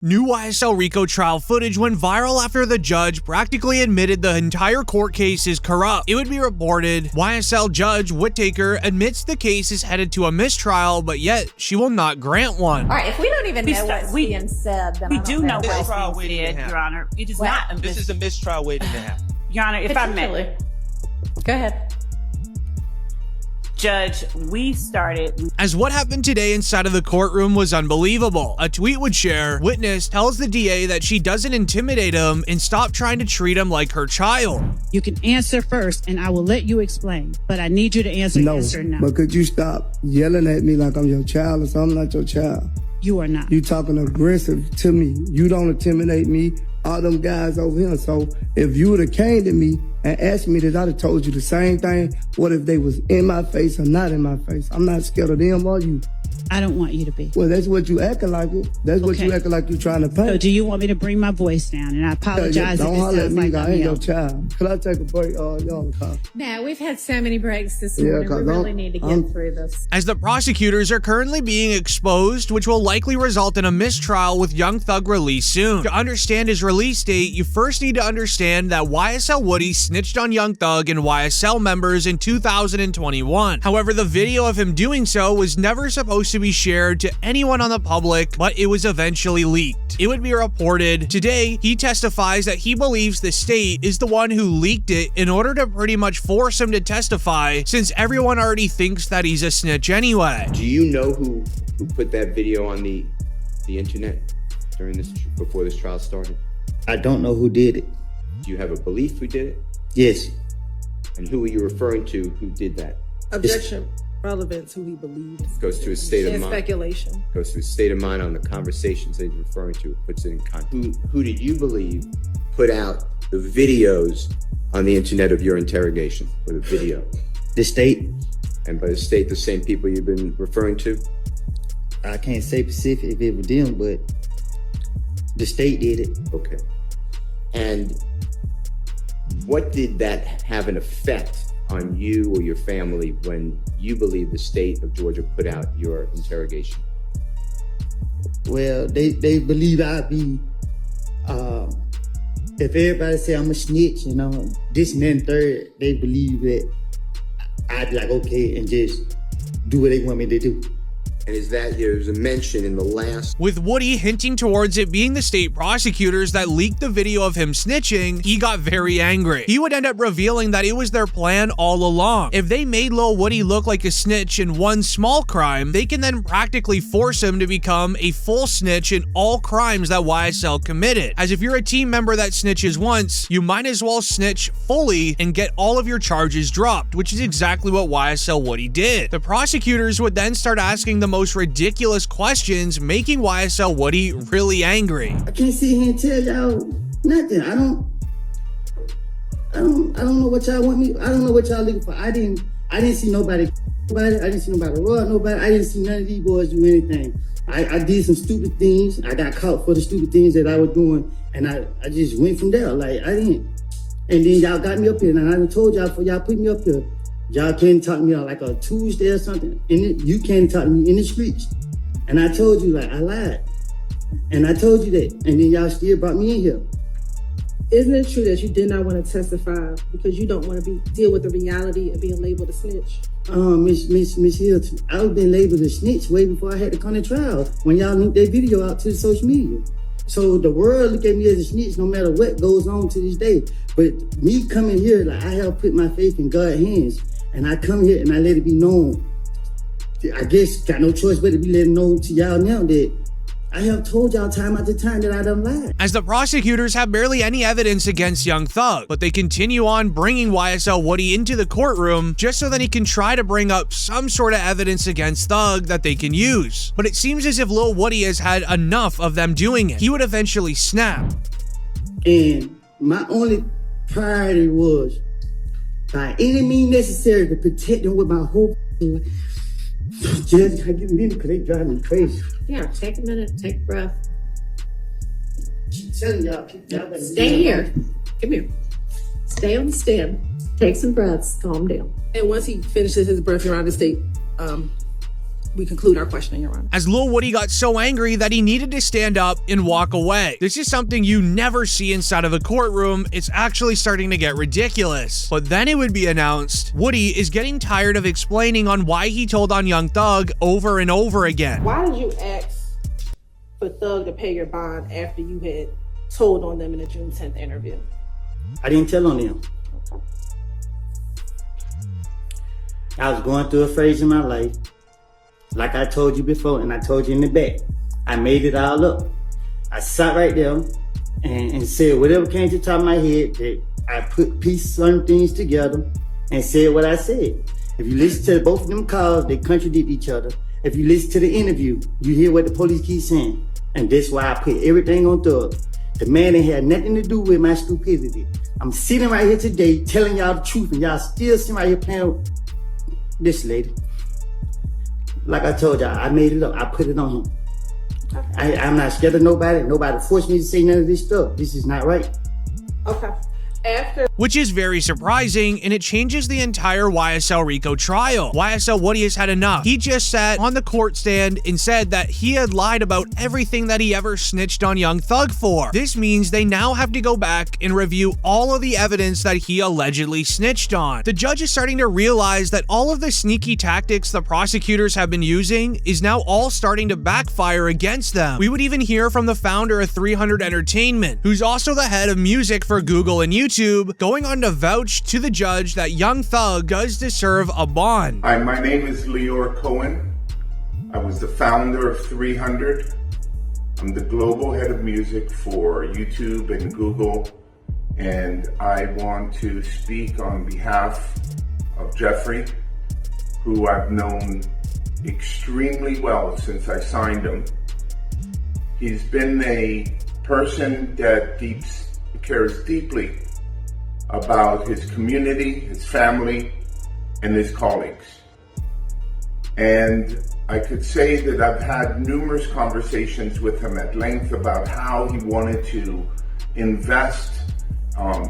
New YSL RICO trial footage went viral after the judge practically admitted the entire court case is corrupt. It would be reported YSL Judge Whittaker admits the case is headed to a mistrial, but yet she will not grant one. All right, if we don't even know what's being said, then we I don't do know what what's trial being waiting to said, happen. Your Honor. It is Well, not a This is a mistrial waiting to happen. Your Honor, if I may. Go ahead. Judge, we started. As what happened today inside of the courtroom was unbelievable. A tweet would share, witness tells the DA that she doesn't intimidate him and stop trying to treat him like her child. You can answer first and I will let you explain, but I need you to answer yes or no. But could you stop yelling at me like I'm your child or something? I'm not your child. You are not. You talking aggressive to me. You don't intimidate me. All them guys over here. So if you would have came to me and asked me this, I'd have told you the same thing. What if they was in my face or not in my face? I'm not scared of them or you. I don't want you to be. Well, that's what you acting like it. That's what you acting like you trying to pay. So do you want me to bring my voice down? And I apologize Don't if it holler at sounds me. like I I'm ain't your yelling. child. Could I take a break? Y'all call. No, we've had so many breaks this Yeah, morning. We 'cause really need to get through this. As the prosecutors are currently being exposed, which will likely result in a mistrial with Young Thug released soon. To understand his release date, you first need to understand that YSL Woody snitched on Young Thug and YSL members in 2021. However, the video of him doing so was never supposed to be shared to anyone on the public, but it was eventually leaked. It would be reported. Today, he testifies that he believes the state is the one who leaked it in order to pretty much force him to testify, since everyone already thinks that he's a snitch anyway. Do you know who put that video on the internet during this, before this trial started? I don't know who did it. Do you have a belief who did it? Yes. And who are you referring to who did that? Objection. Relevance, who he believes. Goes to his state of And mind. speculation. Goes to his state of mind on the conversations that he's referring to. Puts it in context. Who did you believe put out the videos on the internet of your interrogation, or the video? The state. And by the state, the same people you've been referring to? I can't say specific if it was them, but the state did it. Okay. And what did that have an effect on you or your family when you believe the state of Georgia put out your interrogation? Well, they believe I be, if everybody say I'm a snitch, you know, this and then third, they believe that I'd be like, okay, and just do what they want me to do. And is that, there's a mention in the last... With Woody hinting towards it being the state prosecutors that leaked the video of him snitching, he got very angry. He would end up revealing that it was their plan all along. If they made Lil Woody look like a snitch in one small crime, they can then practically force him to become a full snitch in all crimes that YSL committed. As if you're a team member that snitches once, you might as well snitch fully and get all of your charges dropped, which is exactly what YSL Woody did. The prosecutors would then start asking the most ridiculous questions, making YSL Woody really angry. I can't sit here and tell y'all nothing. I don't know what y'all want me. I don't know what y'all looking for. I didn't see nobody. I didn't see nobody rob nobody. I didn't see none of these boys do anything. I did some stupid things. I got caught for the stupid things that I was doing, and I just went from there. Like I didn't. And then y'all got me up here, and I done told y'all before y'all put me up here. Y'all can't talk to me on like a Tuesday or something. And you can't talk to me in the streets. And I told you, like, I lied. And I told you that. And then y'all still brought me in here. Isn't it true that you did not want to testify because you don't want to deal with the reality of being labeled a snitch? Miss Hilton, I was been labeled a snitch way before I had to come to trial when y'all linked that video out to the social media. So the world look at me as a snitch no matter what goes on to this day. But me coming here, like I have put my faith in God's hands. And I come here and I let it be known. I guess got no choice but to be letting know to y'all now that I have told y'all time after time that I done lied. As the prosecutors have barely any evidence against Young Thug, but they continue on bringing YSL Woody into the courtroom just so that he can try to bring up some sort of evidence against Thug that they can use. But it seems as if Lil Woody has had enough of them doing it. He would eventually snap. And my only priority was by any means necessary to protect them with my whole life. Judge, I get a minute because they drive me crazy. Yeah, take a minute, take a breath. I'm telling y'all, Stay here. Come here. Stay on the stand. Take some breaths. Calm down. And once he finishes his breath around the state, we conclude our questioning, Your Honor. As Lil Woody got so angry that he needed to stand up and walk away. This is something you never see inside of a courtroom. It's actually starting to get ridiculous. But then it would be announced, Woody is getting tired of explaining on why he told on Young Thug over and over again. Why did you ask for Thug to pay your bond after you had told on them in the June 10th interview? I didn't tell on them. I was going through a phase in my life. Like I told you before, and I told you in the back, I made it all up. I sat right there and said whatever came to the top of my head, that I pieced certain things together and said what I said. If you listen to both of them calls, they contradict each other. If you listen to the interview, you hear what the police keep saying. And that's why I put everything on Thug. The man ain't had nothing to do with my stupidity. I'm sitting right here today telling y'all the truth, and y'all still sitting right here playing with this lady. Like I told y'all, I made it up. I put it on him. I'm not scared of nobody. Nobody forced me to say none of this stuff. This is not right. Okay. Which is very surprising, and it changes the entire YSL RICO trial. YSL Woody has had enough. He just sat on the court stand and said that he had lied about everything that he ever snitched on Young Thug for. This means they now have to go back and review all of the evidence that he allegedly snitched on. The judge is starting to realize that all of the sneaky tactics the prosecutors have been using is now all starting to backfire against them. We would even hear from the founder of 300 Entertainment, who's also the head of music for Google and YouTube, going on to vouch to the judge that Young Thug does deserve a bond. Hi, my name is Lior Cohen. I was the founder of 300. I'm the global head of music for YouTube and Google, and I want to speak on behalf of Jeffrey, who I've known extremely well since I signed him. He's been a person that cares deeply about his community, his family, and his colleagues. And I could say that I've had numerous conversations with him at length about how he wanted to invest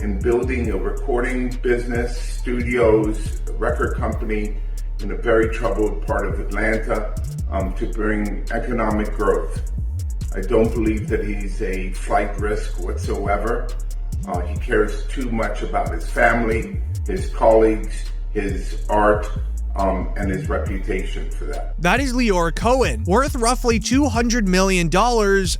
in building a recording business, studios, a record company in a very troubled part of Atlanta to bring economic growth. I don't believe that he's a flight risk whatsoever. He cares too much about his family, his colleagues, his art, and his reputation for that. That is Lior Cohen, worth roughly $200 million.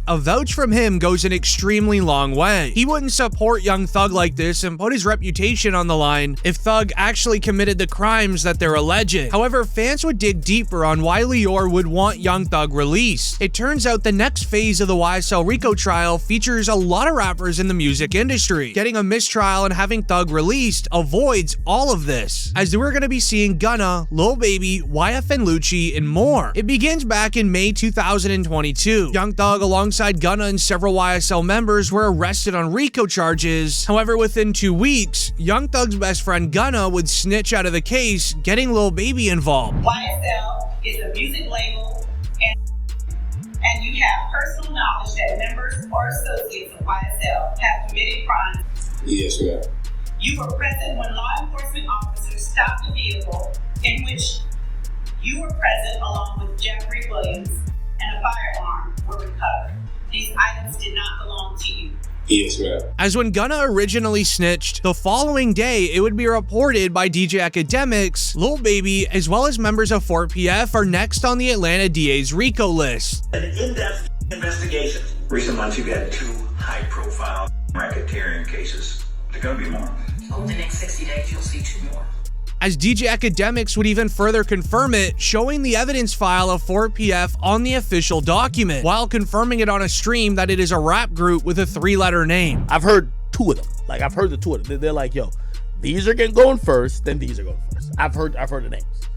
A vouch from him goes an extremely long way. He wouldn't support Young Thug like this and put his reputation on the line if Thug actually committed the crimes that they're alleging. However, fans would dig deeper on why Lior would want Young Thug released. It turns out the next phase of the YSL RICO trial features a lot of rappers in the music industry. Getting a mistrial and having Thug released avoids all of this, as we're going to be seeing Gunna, Lil Baby, YFN Lucci, and more. It begins back in May 2022. Young Thug, alongside Gunna and several YSL members, were arrested on RICO charges. However, within 2 weeks, Young Thug's best friend Gunna would snitch out of the case, getting Lil Baby involved. YSL is a music label, and you have personal knowledge that members or associates of YSL have committed crimes. Yes, ma'am. You were present when law enforcement officers stopped the vehicle in which you were present along with Jeffrey Williams, and a firearm were recovered. These items did not belong to you. Yes, ma'am. As when Gunna originally snitched, the following day it would be reported by DJ Academics, Lil Baby, as well as members of 4PF are next on the Atlanta DA's RICO list. An in-depth investigation. Recent months you've had 2 high-profile racketeering cases. There are going to be more. Over the next 60 days, you'll see 2 more. As DJ Academics would even further confirm it, showing the evidence file of 4PF on the official document, while confirming it on a stream that it is a rap group with a 3-letter name. I've heard 2 of them. Like, I've heard the 2 of them. They're like, yo, these are going first, then these are going first. I've heard the names.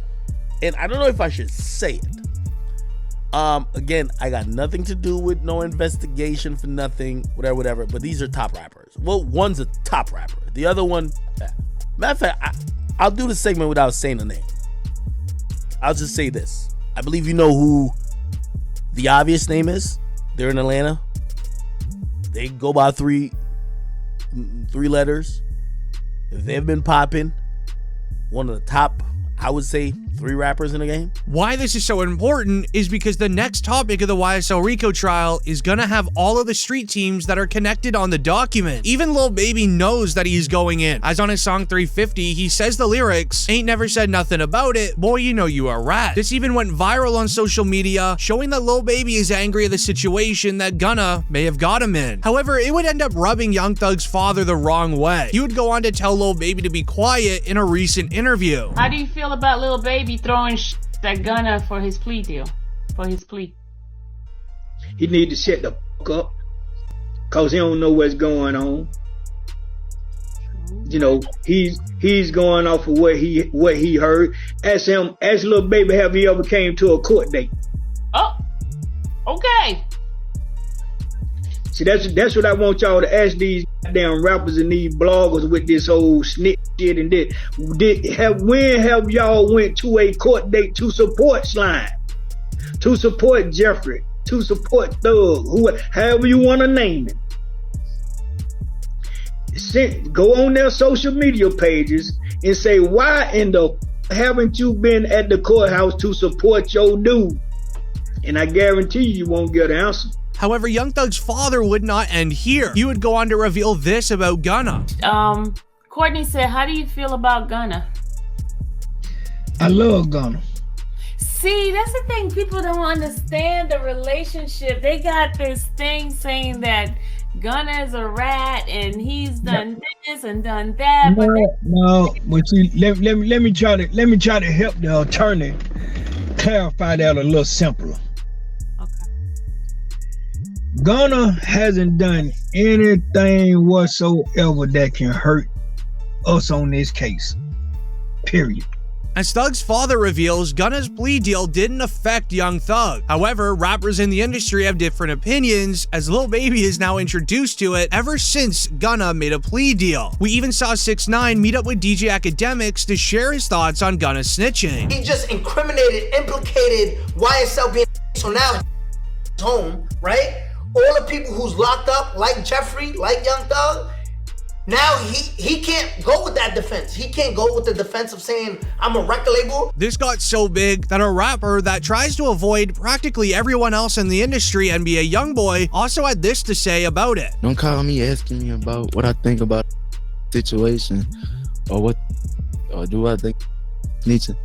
And I don't know if I should say it. Again, I got nothing to do with no investigation for nothing, whatever, but these are top rappers. Well, one's a top rapper. The other one, matter of fact, I'll do the segment without saying the name. I'll just say this. I believe you know who the obvious name is. They're in Atlanta. They go by 3 letters. They've been popping. One of the top I would say 3 rappers in a game. Why this is so important is because the next topic of the YSL RICO trial is gonna have all of the street teams that are connected on the document. Even Lil Baby knows that he's going in, as on his song 350, he says the lyrics, "Ain't never said nothing about it, boy you know you a rat." This even went viral on social media, showing that Lil Baby is angry at the situation that Gunna may have got him in. However, it would end up rubbing Young Thug's father the wrong way. He would go on to tell Lil Baby to be quiet in a recent interview. How do you feel about Lil Baby throwing that Gunna for his plea deal? He need to shut the fuck up, cause he don't know what's going on. You know, he's going off of what he heard. Ask Lil Baby, have he ever came to a court date? Oh, okay. See, that's what I want y'all to ask these damn rappers and these bloggers with this whole snitch shit and this. When have y'all went to a court date to support Slime, to support Jeffrey, to support Thug, however you want to name it? Go on their social media pages and say, why in the haven't you been at the courthouse to support your dude? And I guarantee you won't get an answer. However, Young Thug's father would not end here. He would go on to reveal this about Gunna. Courtney said, how do you feel about Gunna? I love Gunna. See, that's the thing. People don't understand the relationship. They got this thing saying that Gunna is a rat and he's done this and done that. But see, let me try to help the attorney clarify that a little simpler. Gunna hasn't done anything whatsoever that can hurt us on this case. Period. As Thug's father reveals, Gunna's plea deal didn't affect Young Thug. However, rappers in the industry have different opinions, as Lil Baby is now introduced to it ever since Gunna made a plea deal. We even saw 6ix9ine meet up with DJ Academics to share his thoughts on Gunna's snitching. He just implicated YSL being so now home, right? All the people who's locked up, like Jeffrey, like Young Thug, now he can't go with that defense. He can't go with the defense of saying, I'm a record label. This got so big that a rapper that tries to avoid practically everyone else in the industry, NBA YoungBoy, also had this to say about it. Don't call me asking me about what I think about the situation or do I think snitching.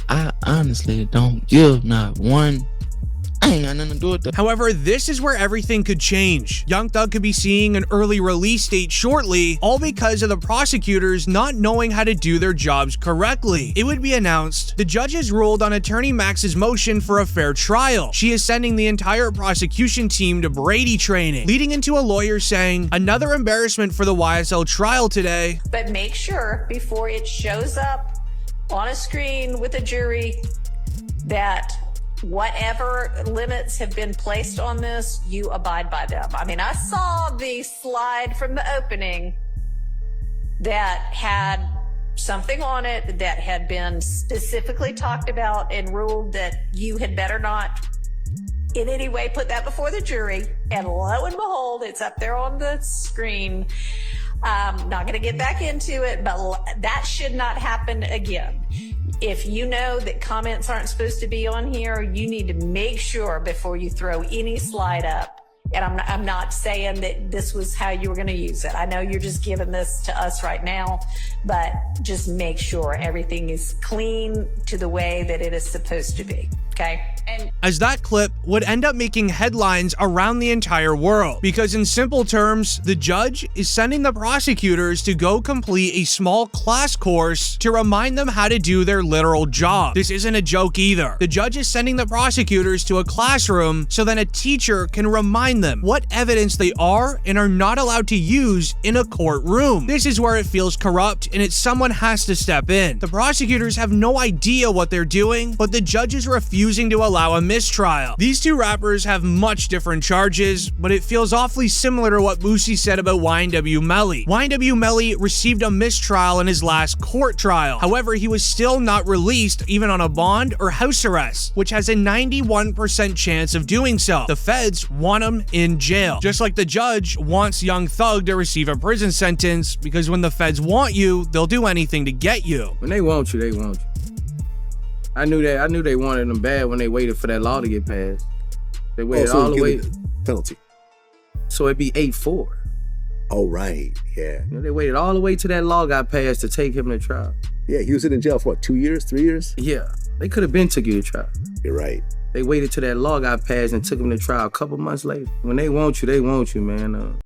I honestly don't give not one. I ain't got nothing to do with that. However, this is where everything could change. Young Thug could be seeing an early release date shortly, all because of the prosecutors not knowing how to do their jobs correctly. It would be announced the judges ruled on attorney Max's motion for a fair trial. She is sending the entire prosecution team to Brady training, leading into a lawyer saying, another embarrassment for the YSL trial today. But make sure before it shows up on a screen with a jury that whatever limits have been placed on this, you abide by them. I mean, I saw the slide from the opening that had something on it that had been specifically talked about and ruled that you had better not in any way put that before the jury. And lo and behold, it's up there on the screen. I'm not going to get back into it, but that should not happen again. If you know that comments aren't supposed to be on here, you need to make sure before you throw any slide up. And I'm not saying that this was how you were going to use it. I know you're just giving this to us right now, but just make sure everything is clean to the way that it is supposed to be. Okay. As that clip would end up making headlines around the entire world, because in simple terms, the judge is sending the prosecutors to go complete a small class course to remind them how to do their literal job. This isn't a joke either. The judge is sending the prosecutors to a classroom so then a teacher can remind them what evidence they are and are not allowed to use in a courtroom. This is where it feels corrupt and someone has to step in. The prosecutors have no idea what they're doing, but the judge is refusing to allow a mistrial. These two rappers have much different charges, but it feels awfully similar to what Boosie said about YNW Melly. YNW Melly received a mistrial in his last court trial. However, he was still not released even on a bond or house arrest, which has a 91% chance of doing so. The feds want him in jail, just like the judge wants Young Thug to receive a prison sentence, because when the feds want you, they'll do anything to get you. When they want you, they want you. I knew they wanted him bad when they waited for that law to get passed. They waited all the way. Penalty. So it'd be 8-4. Oh, right. Yeah. You know, they waited all the way till that law got passed to take him to trial. Yeah, he was in jail for what, 2 years, 3 years? Yeah. They could have been took you to trial. You're right. They waited till that law got passed and took him to trial a couple months later. When they want you, man.